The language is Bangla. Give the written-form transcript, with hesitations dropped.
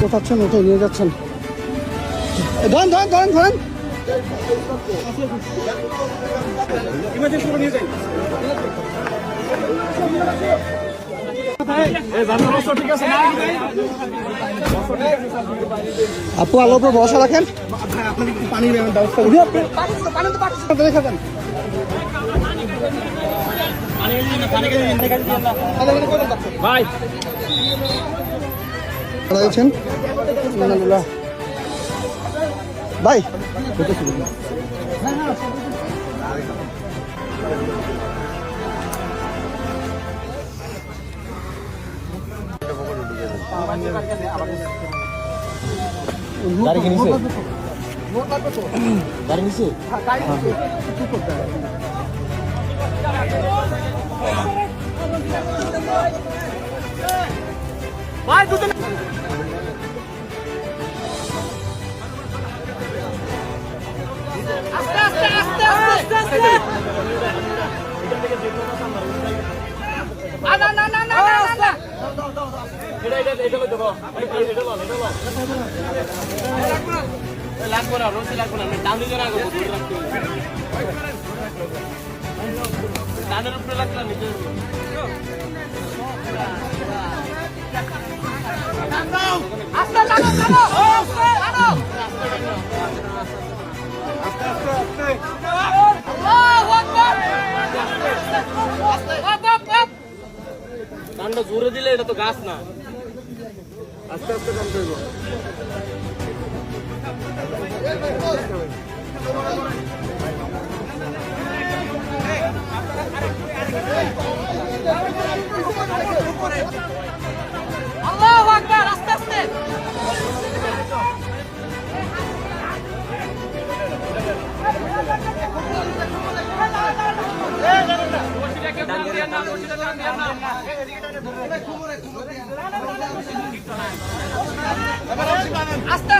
কোথাচ্ছেন ওটাই নিয়ে যাচ্ছেন। ধরেন ধরেন ধরেন ধরেন আপু আলোর উপর ভরসা রাখেন। পানির ব্যবস্থা রেখে দেন। ভাই ভাই গাড়ি কিনেছে গাড়ি নিছে ভাই দুটো আস্তে আস্তে আস্তে আস্তে আস্তে না না না না না না এটা দেবো লাগবো না রোসি লাগবো না দাম দিতে না দানের উপরে লাগবে না নিচে আস্তে লাগো লাগো আস্তে আস্তে আস্তে আল্লাহু আকবার কান্ড জোরে দিলে এটা তো গাছ না আস্তে আস্তে কাম করব আল্লাহু আকবার আস্তে আস্তে আস্তে